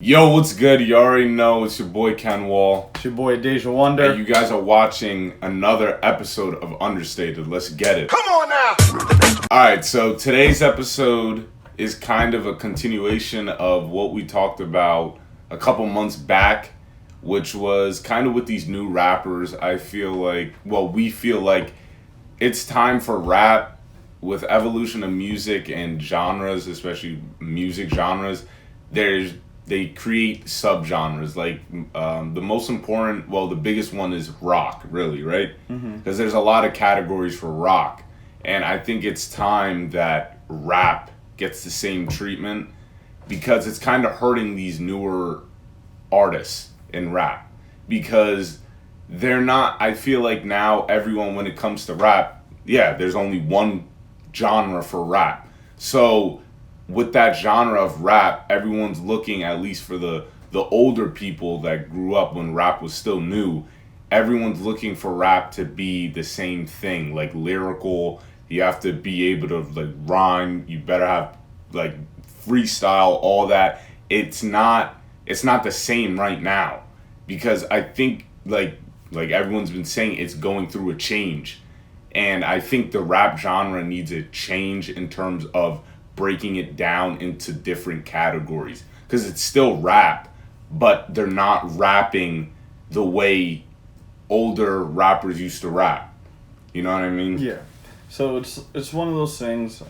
Yo, what's good? You already know it's your boy Ken Wall. It's your boy Deja Wonder. And you guys are watching another episode of Understated. Let's get it. Come on now! Alright, so today's episode is kind of a continuation of what we talked about a couple months back, which was kind of with these new rappers. We feel like it's time for rap with evolution of music and genres, especially music genres. They create subgenres. Like the most important, the biggest one is rock, really, right? Because there's a lot of categories for rock, and I think it's time that rap gets the same treatment because it's kind of hurting these newer artists in rap because they're not. I feel like now everyone, when it comes to rap, there's only one genre for rap, so with that genre of rap, everyone's looking, at least for the older people that grew up when rap was still new, everyone's looking for rap to be the same thing, like lyrical. You have to be able to like rhyme. You better have like freestyle, all that. It's not the same right now because I think like everyone's been saying, it's going through a change, and I think the rap genre needs a change in terms of breaking it down into different categories because it's still rap, but they're not rapping the way older rappers used to rap. You know what I mean? Yeah. So it's one of those things.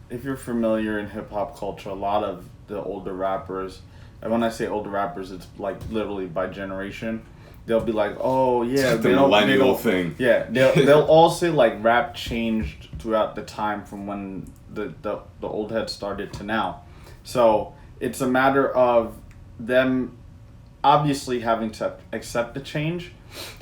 If you're familiar in hip hop culture, a lot of the older rappers, and when I say older rappers, it's like literally by generation. They'll be like, oh yeah, the millennial thing. Yeah, they'll all say like rap changed throughout the time from when the old heads started to now. So it's a matter of them obviously having to accept the change,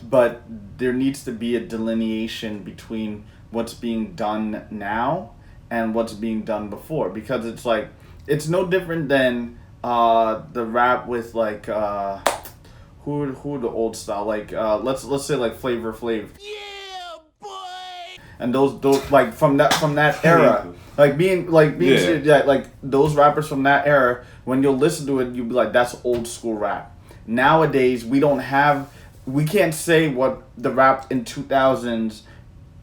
but there needs to be a delineation between what's being done now and what's being done before, because it's like it's no different than the rap with like who the old style, like let's say like Flavor Flav. Yeah, boy! And those like from that era, like being like those rappers from that era, when you'll listen to it, you'll be like, that's old school rap. Nowadays we can't say what the rap in 2000s,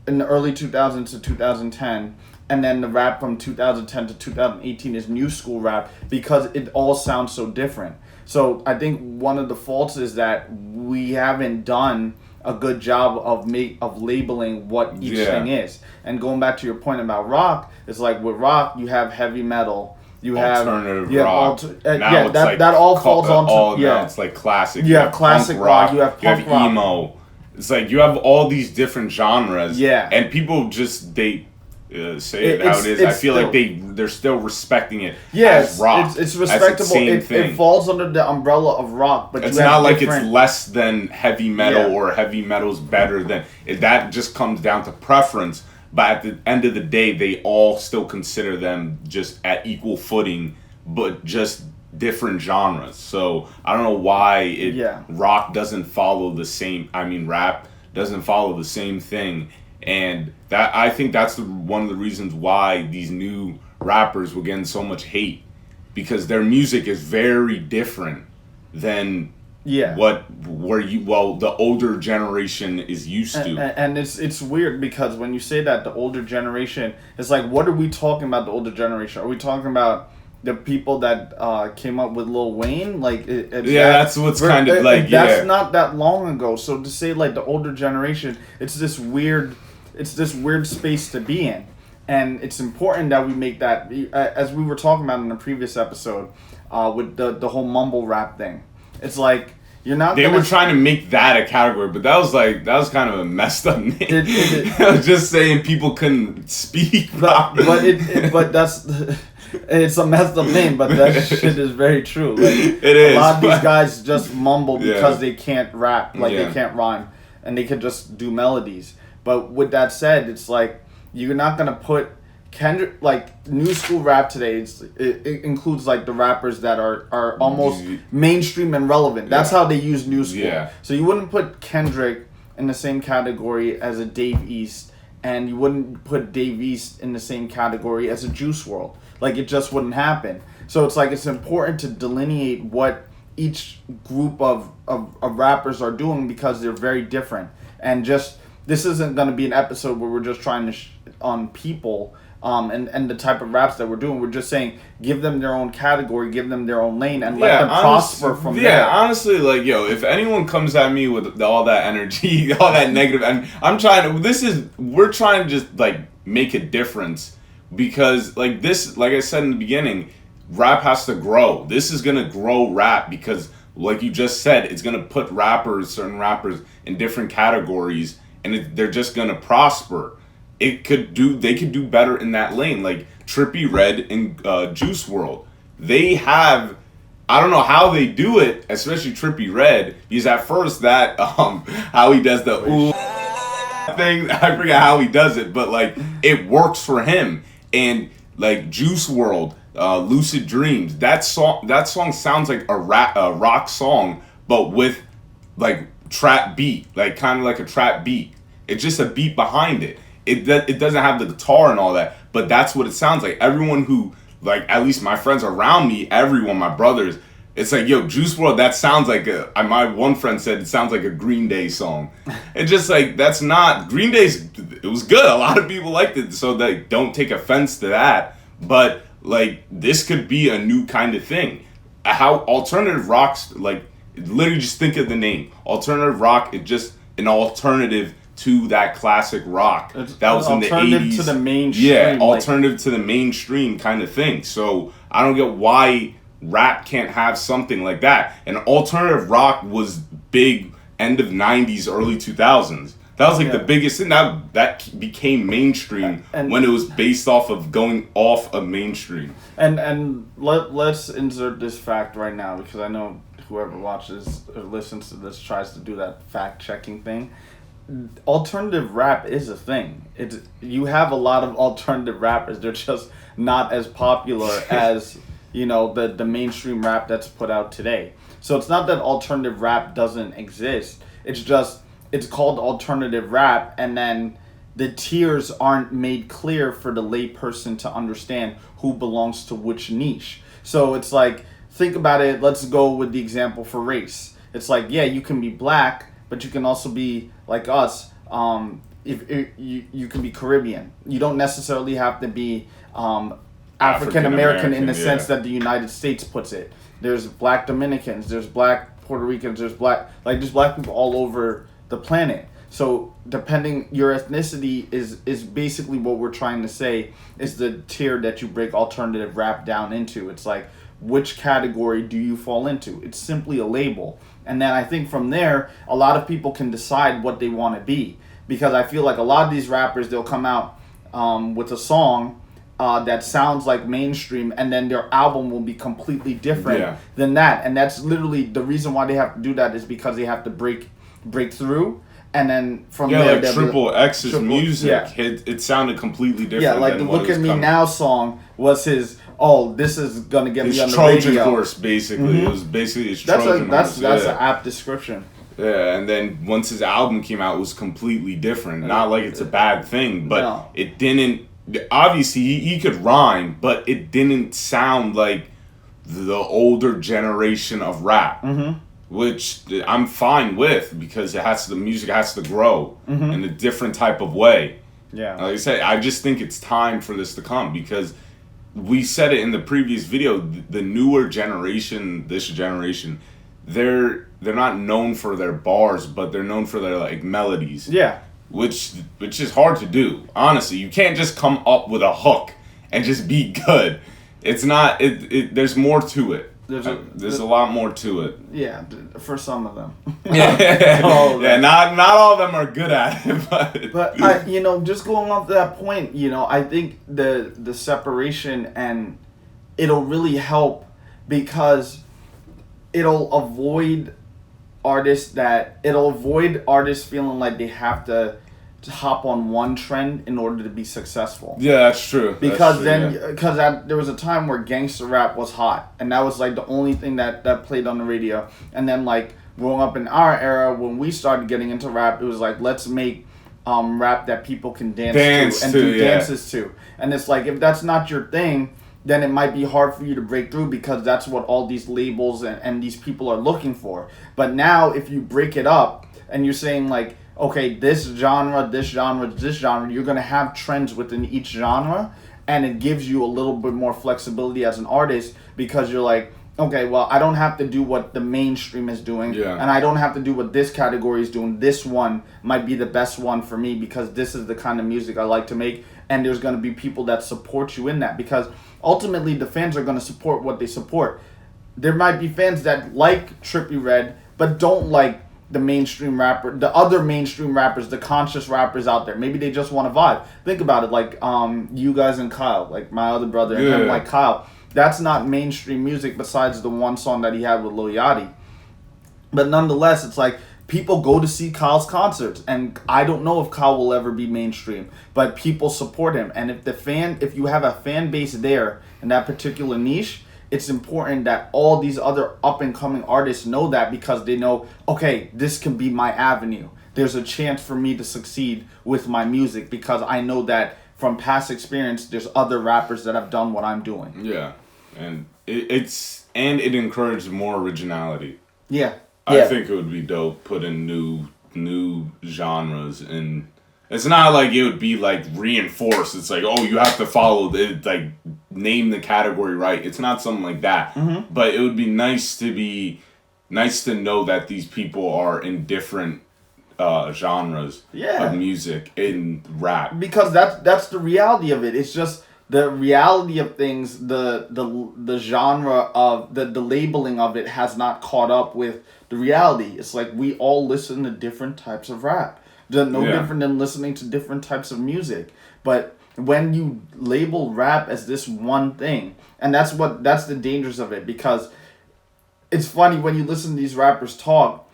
in the early 2000s to 2010, and then the rap from 2010 to 2018 is new school rap, because it all sounds so different. So I think one of the faults is that we haven't done a good job of labeling what each thing is. And going back to your point about rock, it's like with rock you have heavy metal, you have alternative rock. Now it's like that all falls onto now it's like classic. You have classic rock, you have punk rock, emo. It's like you have all these different genres. Yeah. And people just say it how it is. I feel like they're still respecting it as rock. It's respectable. It falls under the umbrella of rock, but it's not like it's less than heavy metal or heavy metal's better than that. Just comes down to preference. But at the end of the day, they all still consider them just at equal footing, but just different genres. So I don't know why rock doesn't follow the same. I mean, rap doesn't follow the same thing. And that, I think that's one of the reasons why these new rappers were getting so much hate, because their music is very different than the older generation is used to. And it's weird because when you say that, the older generation, it's like, what are we talking about, the older generation? Are we talking about the people that came up with Lil Wayne? Like, that's what's kind of like, that's not that long ago. So to say like the older generation, it's this weird space to be in. And it's important that we make that, as we were talking about in the previous episode, with the whole mumble rap thing. It's like, you're not. They were trying to make that a category, but that was kind of a messed up name. I was just saying people couldn't speak. But that's it's a messed up name. But that shit is very true. Like, it is. A lot of these guys just mumble because they can't rap, like they can't rhyme, and they can just do melodies. But with that said, it's like you're not gonna put Kendrick, like new school rap today. It includes like the rappers that are almost mainstream and relevant. That's how they use new school. Yeah. So you wouldn't put Kendrick in the same category as a Dave East, and you wouldn't put Dave East in the same category as a Juice WRLD. Like, it just wouldn't happen. So it's like it's important to delineate what each group of rappers are doing because they're very different. And just this isn't going to be an episode where we're just trying to on people and the type of raps that we're doing. We're just saying give them their own category, give them their own lane, and let them prosper from there. Yeah, honestly, like, yo, if anyone comes at me with all that energy, all that negative, and we're trying to just, like, make a difference because, like, this, like I said in the beginning, rap has to grow. This is going to grow rap because, like you just said, it's going to put certain rappers in different categories, and they're just going to prosper. They could do better in that lane, like Trippie, Redd, and Juice WRLD. They have, I don't know how they do it, especially Trippie Redd, because at first that how he does the ooh thing, I forget how he does it, but like it works for him. And like Juice WRLD, Lucid Dreams, that song sounds like a rock song, but with like trap beat, like kind of like a trap beat. It's just a beat behind it. It doesn't have the guitar and all that, but that's what it sounds like. Everyone who, like, at least my friends around me, everyone, my brothers, it's like, yo, Juice WRLD, that sounds like my one friend said it sounds like a Green Day song. It's just like, that's not, Green Day's, it was good. A lot of people liked it, so they don't take offense to that. But, like, this could be a new kind of thing. How alternative rock's, like, literally just think of the name. Alternative rock is just an alternative to that classic rock that was in the 80s. Alternative to the mainstream. Yeah, alternative to the mainstream kind of thing. So I don't get why rap can't have something like that. And alternative rock was big end of 90s, early 2000s. That was like the biggest thing. That became mainstream when it was based off of going off of mainstream. And let's insert this fact right now because I know whoever watches or listens to this tries to do that fact-checking thing. Alternative rap is a thing. You have a lot of alternative rappers. They're just not as popular as, you know, the mainstream rap that's put out today. So it's not that alternative rap doesn't exist. It's just it's called alternative rap, and then the tiers aren't made clear for the lay person to understand who belongs to which niche. So it's like, think about it. Let's go with the example for race. It's like, yeah, you can be black, but you can also be like us. If you can be Caribbean. You don't necessarily have to be African American in the sense that the United States puts it. There's black Dominicans, there's black Puerto Ricans, there's black people all over the planet. So depending, your ethnicity is basically what we're trying to say is the tier that you break alternative rap down into. It's like, which category do you fall into? It's simply a label. And then I think from there, a lot of people can decide what they want to be. Because I feel like a lot of these rappers, they'll come out with a song that sounds like mainstream, and then their album will be completely different than that. And that's literally the reason why they have to do that is because they have to break through. And then from there, like Triple X's music, it sounded completely different. Yeah, like the Look at Me Now song was his. Oh, this is gonna get me on the Trojan radio. horse, basically. Mm-hmm. It was basically his Trojan horse. That's an apt description. Yeah, and then once his album came out, it was completely different. Not like it's a bad thing, but it didn't. Obviously, he could rhyme, but it didn't sound like the older generation of rap, which I'm fine with because the music has to grow in a different type of way. Yeah, like I said, I just think it's time for this to come because we said it in the previous video. The newer generation, this generation, they're not known for their bars, but they're known for their like melodies. Yeah. Which is hard to do. Honestly, you can't just come up with a hook and just be good. It's not. There's more to it. There's a lot more to it. Yeah, for some of them. Yeah, not all of them are good at it, but just going off that point, I think the separation and it'll really help because it'll avoid artists feeling like they have to hop on one trend in order to be successful. Yeah, that's true. Because there was a time where gangster rap was hot, and that was like the only thing that played on the radio. And then like growing up in our era, when we started getting into rap, it was like, let's make rap that people can dance to and do dances to. And it's like, if that's not your thing, then it might be hard for you to break through because that's what all these labels and these people are looking for. But now if you break it up and you're saying like, okay, this genre, you're going to have trends within each genre, and it gives you a little bit more flexibility as an artist because you're like, okay, well, I don't have to do what the mainstream is doing, and I don't have to do what this category is doing. This one might be the best one for me because this is the kind of music I like to make, and there's going to be people that support you in that because ultimately the fans are going to support what they support. There might be fans that like Trippie Redd, but don't like the mainstream rapper, the other mainstream rappers, the conscious rappers out there. Maybe they just want to vibe. Think about it, like you guys and Kyle, like my other brother and him, like Kyle. That's not mainstream music besides the one song that he had with Lil Yachty. But nonetheless, it's like people go to see Kyle's concerts, and I don't know if Kyle will ever be mainstream, but people support him. And if you have a fan base there in that particular niche, it's important that all these other up-and-coming artists know that because they know, okay, this can be my avenue. There's a chance for me to succeed with my music because I know that from past experience, there's other rappers that have done what I'm doing. Yeah, and it encouraged more originality. Yeah. I think it would be dope putting new genres in. It's not like it would be like reinforced. It's like, oh, you have to follow like name the category right. It's not something like that. Mm-hmm. But it would be nice to know that these people are in different genres of music in rap. Because that's the reality of it. It's just the reality of things. The genre of the labeling of it has not caught up with the reality. It's like we all listen to different types of rap. No different than listening to different types of music. But when you label rap as this one thing, and that's the dangers of it, because it's funny when you listen to these rappers talk,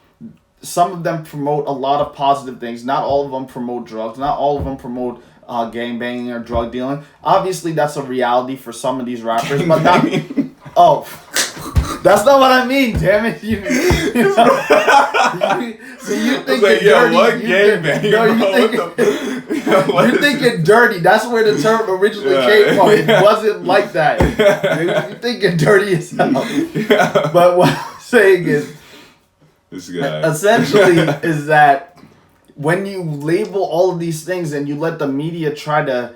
some of them promote a lot of positive things. Not all of them promote drugs. Not all of them promote gangbanging or drug dealing. Obviously, that's a reality for some of these rappers, but not... Oh... That's not what I mean, damn it. You think like, dirty. What gangbang? No, you're thinking dirty. That's where the term originally came from. It wasn't like that. You're thinking dirty as hell. Yeah. But what I'm saying is, this guy essentially is that when you label all of these things and you let the media try to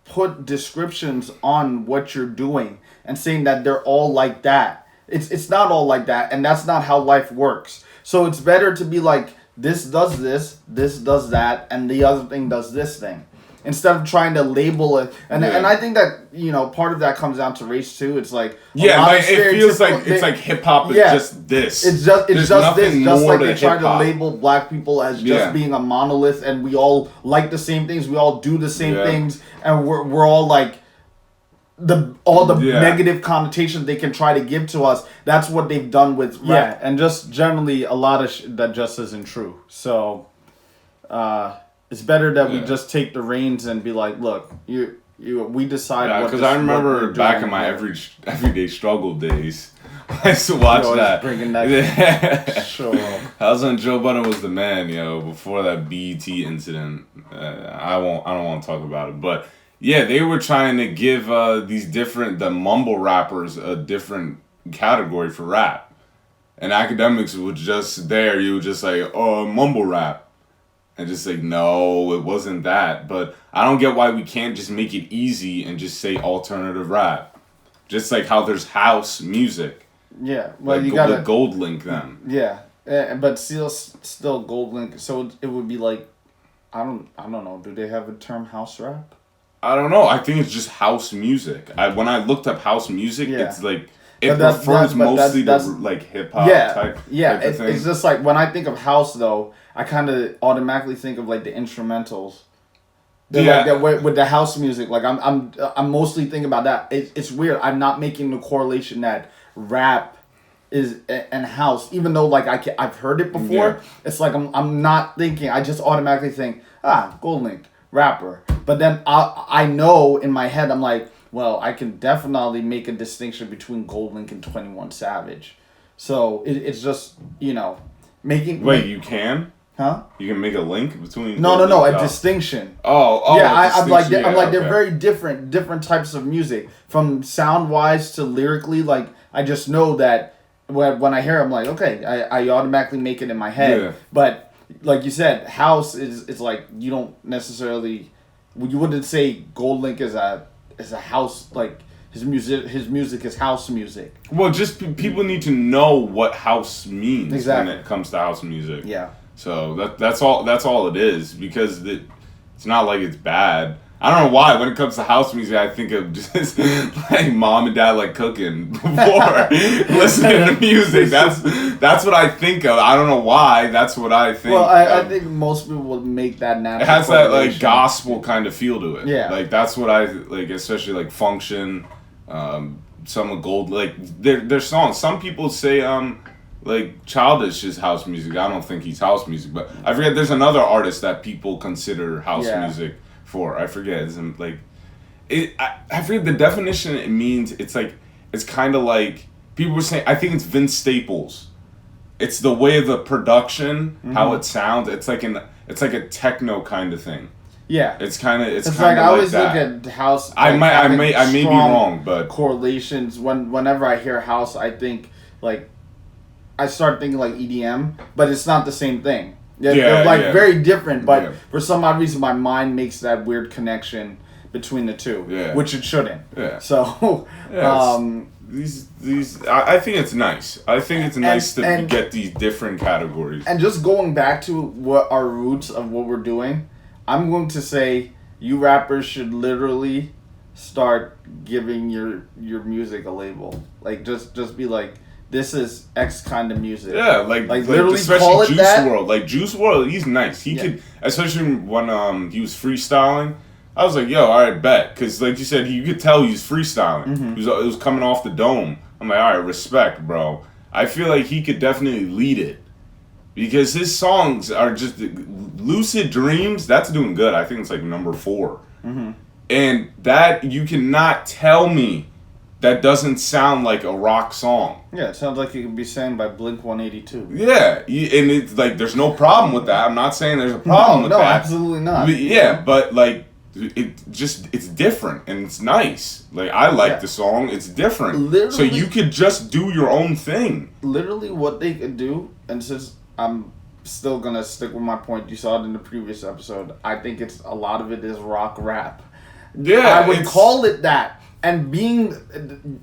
put descriptions on what you're doing and saying that they're all like that. It's not all like that, and that's not how life works. So it's better to be like, this does this does that, and the other thing does this thing. Instead of trying to label it. And I think that, part of that comes down to race too. It's like... it feels like it's like hip-hop is just this. It's just this. Just like they try to label black people as just being a monolith, and we all like the same things, we all do the same things, and we're all like... all the negative connotations they can try to give to us. That's what they've done with rap. And just generally a lot of that just isn't true. So it's better that we just take the reins and be like, look, we decide. Because I remember back in my everyday struggle days, I used to watch that. Bringing that show up. That was when Joe Budden was the man, before that BET incident. I don't want to talk about it, but. Yeah, they were trying to give the mumble rappers a different category for rap. And academics was just there, you were just like, oh, mumble rap. And just like, no, it wasn't that. But I don't get why we can't just make it easy and just say alternative rap. Just like how there's house music. Yeah, well, like, you gotta... gold link them. Yeah, but still gold link, so it would be like, I don't know, do they have a term house rap? I don't know. I think it's just house music. When I looked up house music, it's like it refers mostly to like hip hop type. Yeah, it's just like when I think of house though, I kind of automatically think of like the instrumentals. Like with the house music, like I'm mostly thinking about that. It's weird. I'm not making the correlation that rap is and house, even though like I've heard it before. Yeah. It's like I'm not thinking. I just automatically think Gold Link rapper. But then I know in my head, I'm like, well, I can definitely make a distinction between Gold Link and 21 Savage. So it's just, making... Wait, you can? Huh? You can make a link between. No, a distinction. Oh, yeah. I'm like, okay. they're very different types of music, from sound wise to lyrically. Like, I just know that when I hear it, I'm like, okay, I automatically make it in my head. Yeah. But like you said, house is like, you don't necessarily, you wouldn't say Gold Link is a house, like his music is house music. Well, just people need to know what house means Exactly. when it comes to house music. Yeah. So that's all it is, because it's not like it's bad. I don't know why when it comes to house music I think of just like mom and dad like cooking before listening to music. That's what I think of. I don't know why. That's what I think. Well, I think most people would make that natural. It has that like gospel kind of feel to it. Yeah. Like that's what I like, especially like Function, some of Gold, like their songs. Some people say like Childish is house music. I don't think he's house music, but I forget there's another artist that people consider house music for. I forget. It's like I forget the definition it means. It's like, it's kind of like people were saying, I think it's Vince Staples. It's the way of the production, how it sounds. It's like a techno kind of thing. Yeah. It's kind of like I always look at house. Like, I may be wrong, but correlations. Whenever I hear house, I think like I start thinking like EDM, but it's not the same thing. They're like very different, but for some odd reason, my mind makes that weird connection between the two, which it shouldn't. Yeah. So, I think it's nice. I think it's nice to get these different categories. And just going back to what our roots of what we're doing, I'm going to say you rappers should literally start giving your music a label. Like just be like, this is X kind of music. Yeah, like literally especially call it Juice that. WRLD. Like Juice WRLD, he's nice. He could, especially when he was freestyling. I was like, yo, all right, bet, because like you said, you could tell he was freestyling. Mm-hmm. It was coming off the dome. I'm like, all right, respect, bro. I feel like he could definitely lead it, because his songs are just Lucid Dreams. That's doing good. I think it's like number 4, and that you cannot tell me that doesn't sound like a rock song. Yeah, it sounds like it could be sang by Blink-182. Yeah, and it's like there's no problem with that. I'm not saying there's a problem with that. No, absolutely not. But, yeah, but like it's different and it's nice. Like I like the song. It's different. Literally, so you could just do your own thing. Literally, what they could do, and since I'm still gonna stick with my point, you saw it in the previous episode. I think it's a lot of it is rock rap. Yeah, I would call it that. And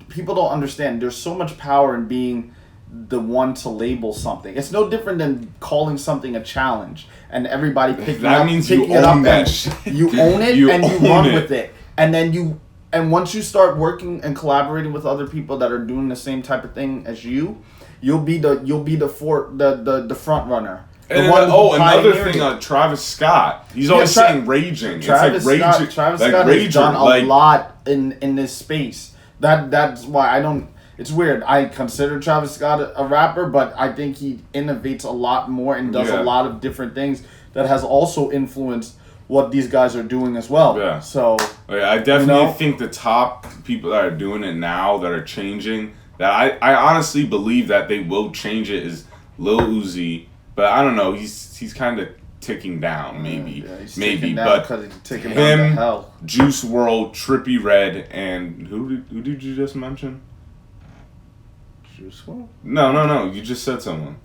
people don't understand, there's so much power in being the one to label something. It's no different than calling something a challenge and everybody picking that up, means picking you it own up that and shit. you own it You and you own run it. with it. And then once you start working and collaborating with other people that are doing the same type of thing as you'll be the front runner. And another thing, Travis Scott. He's always saying raging. Travis Scott has done a lot in this space. That's why I don't. It's weird. I consider Travis Scott a rapper, but I think he innovates a lot more and does a lot of different things that has also influenced what these guys are doing as well. Yeah. So I definitely think the top people that are doing it now, that are changing, that I honestly believe that they will change it, is Lil Uzi. But I don't know. He's kind of ticking down, maybe. Yeah, he's maybe. ticking down but because he's ticking down to hell. Juice WRLD, Trippie Redd, and who did you just mention? Juice WRLD? No. You just said someone.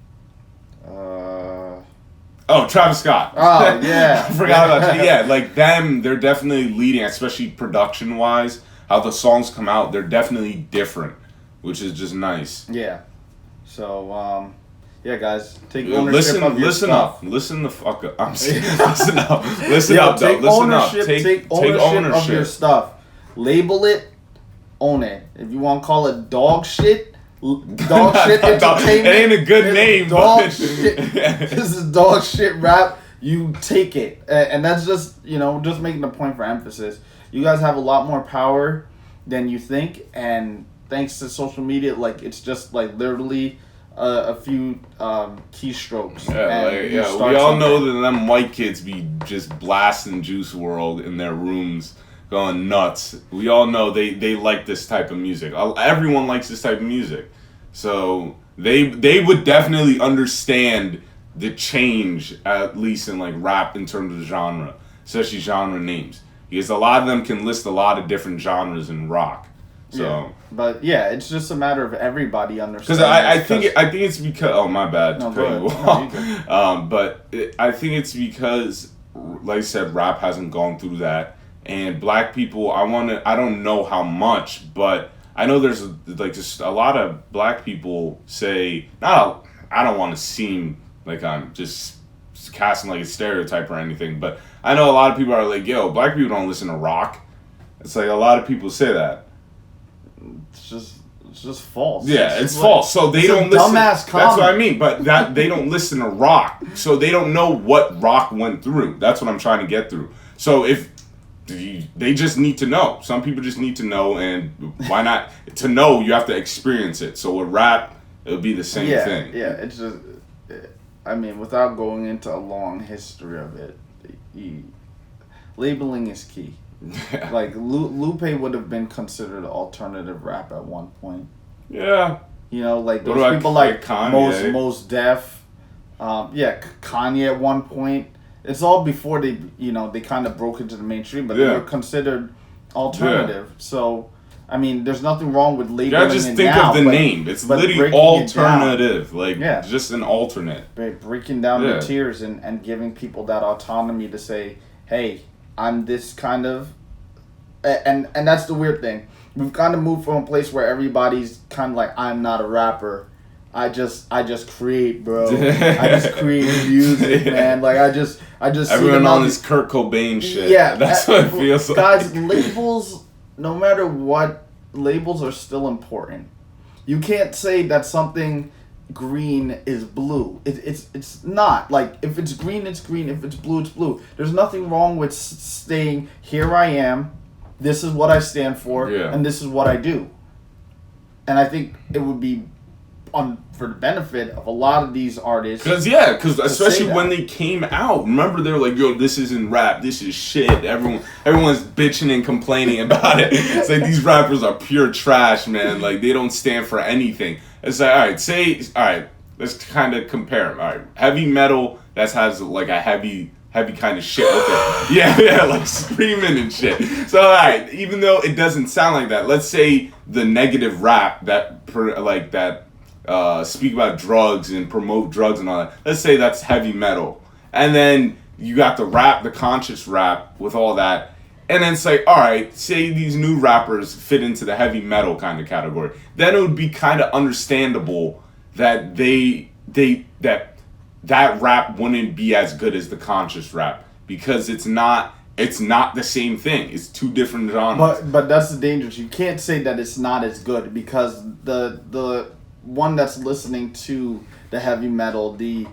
Travis Scott. Oh, yeah. I forgot about that. Yeah, like them, they're definitely leading, especially production-wise. How the songs come out, they're definitely different, which is just nice. Yeah. So, yeah, guys, take ownership of your stuff. Listen the fuck up. I'm saying, listen up. Listen up, though. Take Listen ownership, up. Take ownership of your stuff. Label it, own it. If you want to call it dog shit entertainment. It ain't a good name. Dog shit. This is dog shit rap. You take it. And that's just, just making a point for emphasis. You guys have a lot more power than you think. And thanks to social media, like, it's just, like, literally a few keystrokes. We all know that them white kids be just blasting Juice WRLD in their rooms, going nuts. We all know they like this type of music. Everyone likes this type of music, so they would definitely understand the change, at least in like rap in terms of genre, especially genre names, because a lot of them can list a lot of different genres in rock. So, yeah. But yeah, it's just a matter of everybody because understanding. I think it's because, oh my bad to No, cut you go ahead. No, off. But I think it's because, like I said, rap hasn't gone through that, and black people, I don't know how much, but I know there's like just a lot of black people say, I don't want to seem like I'm just casting like a stereotype or anything, but I know a lot of people are like, yo, black people don't listen to rock. It's like a lot of people say that. It's just false. Yeah, it's false. So they don't listen. Dumbass comment. That's what I mean. But that they don't listen to rock, so they don't know what rock went through. That's what I'm trying to get through. So if they just need to know, some people just need to know, and why not? To know, you have to experience it. So with rap, it'll be the same thing. Yeah, it's just, I mean, without going into a long history of it, labeling is key. Like, Lupe would have been considered alternative rap at one point. Yeah. You know, like, those people like Kanye? Mos Def. Kanye at one point. It's all before they kind of broke into the mainstream, but they were considered alternative. Yeah. So, I mean, there's nothing wrong with labeling it now. Just think of the name. It's literally alternative. Just an alternate. Breaking down the tiers and giving people that autonomy to say, hey, I'm this kind of... And that's the weird thing. We've kind of moved from a place where everybody's kind of like, I'm not a rapper. I just create, bro. I just create music, man. Like, I just everyone on this Kurt Cobain shit. Yeah. That's what it feels like. Guys, labels, no matter what, labels are still important. You can't say that something green is blue. It's not. Like, if it's green, it's green. If it's blue, it's blue. There's nothing wrong with saying, here I am, this is what I stand for, and this is what I do. And I think it would be for the benefit of a lot of these artists. Because especially when they came out, remember they were like, yo, this isn't rap, this is shit. Everyone's bitching and complaining about it. It's like, these rappers are pure trash, man. Like, they don't stand for anything. It's like, all right, let's kind of compare them. All right, heavy metal that has like a heavy kind of shit with it. Yeah, like screaming and shit. So, all right, even though it doesn't sound like that, let's say the negative rap that speak about drugs and promote drugs and all that. Let's say that's heavy metal. And then you got the rap, the conscious rap with all that. And then it's like, all right, say these new rappers fit into the heavy metal kind of category. Then it would be kind of understandable that that rap wouldn't be as good as the conscious rap, because it's not the same thing. It's two different genres. But that's the danger. You can't say that it's not as good, because the one that's listening to the heavy metal, the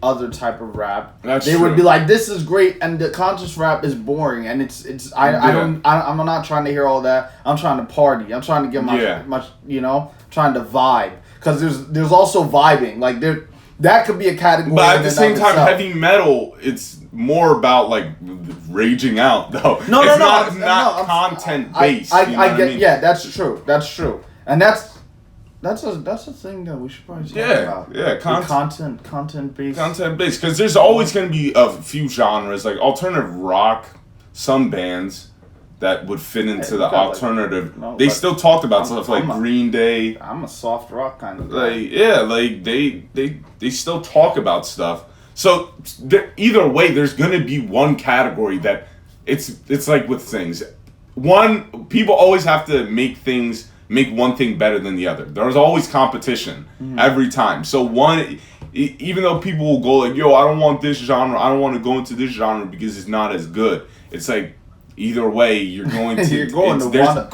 other type of rap, they would be like, this is great, and the conscious rap is boring, and I'm not trying to hear all that. I'm trying to party. I'm trying to get my trying to vibe, because there's also vibing. Like, that could be a category. But at the same time, heavy metal, it's more about like raging out, though. It's not content based. I get. Yeah, that's true. And that's a thing that we should probably talk about. Yeah, content based. Content based, because there's always going to be a few genres, like alternative rock. Some bands that would fit into the alternative. They still talked about stuff like Green Day. I'm a soft rock kind of guy. They still talk about stuff. So either way, there's gonna be one category that it's like with things. People always have to make one thing better than the other. There's always competition every time. So even though people will go like, yo, I don't want this genre, I don't want to go into this genre because it's not as good. It's like, either way, you're going to. There's going to be smoke.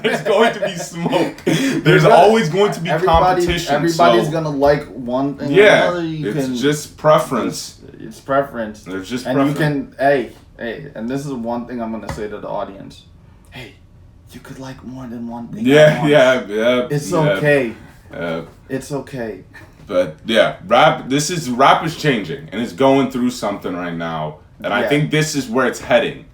There's going to be smoke. There's always going to be competition. Everybody's gonna like one thing. Yeah, it's just preference. It's preference. There's just and preference. you can and this is one thing I'm gonna say to the audience. Hey, you could like more than one thing. Yeah. It's okay. It's okay. But yeah, rap is changing, and it's going through something right now. And I think this is where it's heading.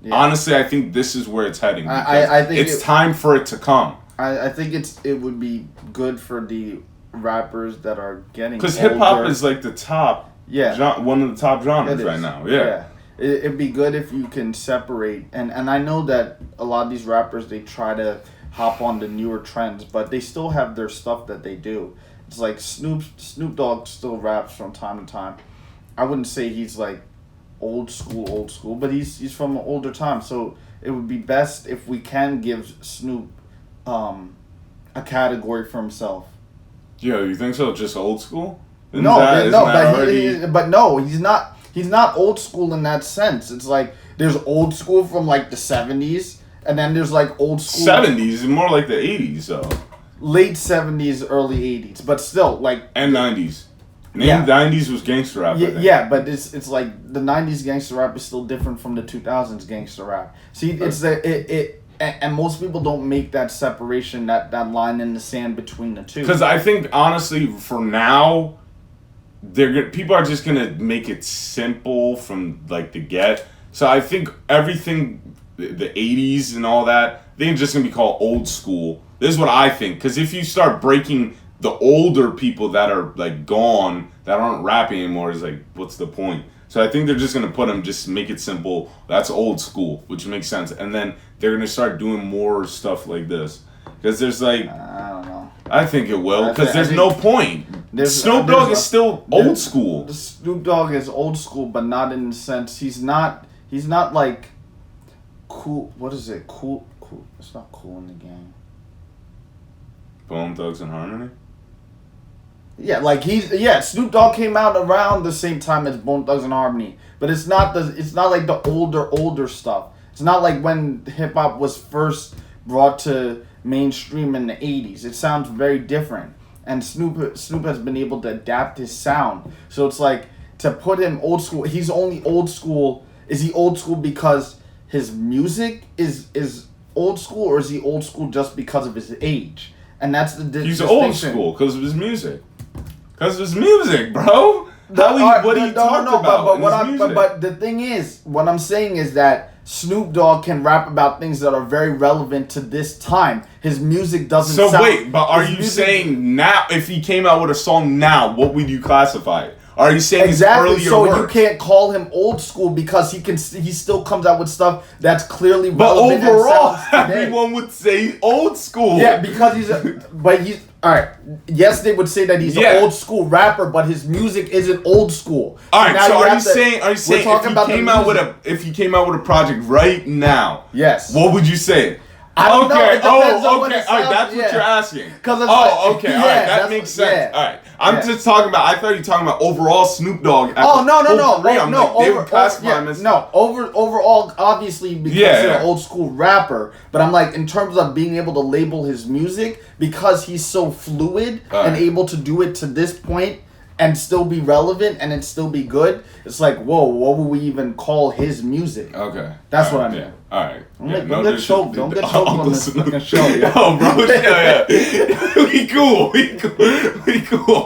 Yeah. Honestly, I think this is where it's heading. I think it's time for it to come. I think it would be good for the rappers that are getting because hip hop older. is like the top. Yeah. One of the top genres It right is. now. Yeah. It'd be good if you can separate, and I know that a lot of these rappers, they try to hop on the newer trends, but they still have their stuff that they do. It's like Snoop Dogg still raps from time to time. I wouldn't say he's like old school, but he's from an older time, so it would be best if we can give Snoop a category for himself. Yeah, you think so? Just old school? But no, he's not. He's not old school in that sense. It's like there's old school from like the 70s, and then there's like old school 70s, more like the 80s though. Late 70s, early 80s, but still like And 90s. Yeah. 90s was gangster rap. I think. Yeah, but it's like the 90s gangster rap is still different from the 2000s gangster rap. See, it's and most people don't make that separation, that line in the sand between the two. Because I think honestly, for now, people are just gonna make it simple from like the get. So I think everything, the 80s and all that, they're just gonna be called old school. This is what I think. Because if you start breaking the older people that are like gone, that aren't rapping anymore, is like, what's the point? So I think they're just gonna put them, just make it simple. That's old school, which makes sense. And then they're gonna start doing more stuff like this. Because there's like, I don't know. I think it will, because there's no point. Snoop Dogg is still old school. Snoop Dogg is old school, but not in the sense he's not like cool. What is it? Cool. It's not Cool in the Gang. Bone Thugs and Harmony. Yeah, like Snoop Dogg came out around the same time as Bone Thugs and Harmony, but it's not like the older stuff. It's not like when hip hop was first brought to mainstream in the 80s. It sounds very different, and Snoop has been able to adapt his sound. So it's like, to put him old school, he's only old school. Is he old school because his music is old school, or is he old school just because of his age? And that's the He's distinction. old school because of his music. Because of his music, bro. What are you talking about? But the thing is, what I'm saying is that Snoop Dogg can rap about things that are very relevant to this time. His music doesn't sound... So wait, but are you saying now, if he came out with a song now, what would you classify it? Are you saying exactly? His earlier So work? You can't call him old school because he still comes out with stuff that's clearly but relevant. overall, and sounds today. everyone would say old school. Yeah, because he's all right. Yes, they would say that he's an old school rapper, but his music isn't old school. All right. So are you saying if he came out with a project right now? Yes. What would you say? I don't know. It depends on okay. what it All right, sounds, that's what you're asking. Okay. Okay. All right, that makes sense. Yeah. All right. I'm just talking about. I thought you were talking about overall Snoop Dogg. No. They would classify him as overall, obviously, because he's an old school rapper. But I'm like, in terms of being able to label his music, because he's so fluid and able to do it to this point and still be relevant and it still be good. It's like, whoa, what would we even call his music? Okay. That's what I mean. Yeah. All right. Don't get choked on this fucking show. Yeah. Oh, bro. Yeah. We cool,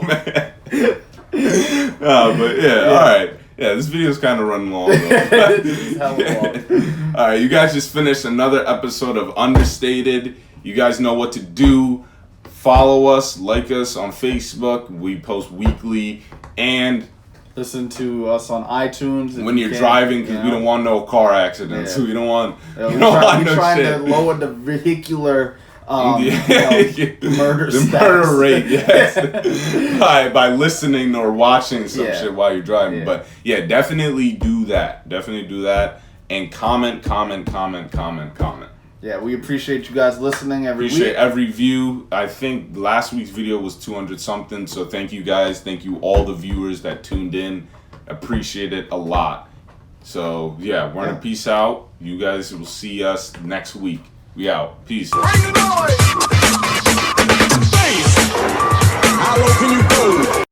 man. But yeah, all right. Yeah, this video's kind of running long. This is hella long. All right, you guys just finished another episode of Understated. You guys know what to do. Follow us, like us on Facebook. We post weekly, and listen to us on iTunes. When you're driving, because we don't want no car accidents. Yeah. We don't want. We're trying to lower the vehicular murder rate. Yes, by listening or watching some shit while you're driving. But yeah, definitely do that. And comment. Yeah, we appreciate you guys listening every week. Appreciate every view. I think last week's video was 200 something. So thank you guys. Thank you all the viewers that tuned in. Appreciate it a lot. So yeah, we're gonna peace out. You guys will see us next week. We out. Peace. Bring the noise!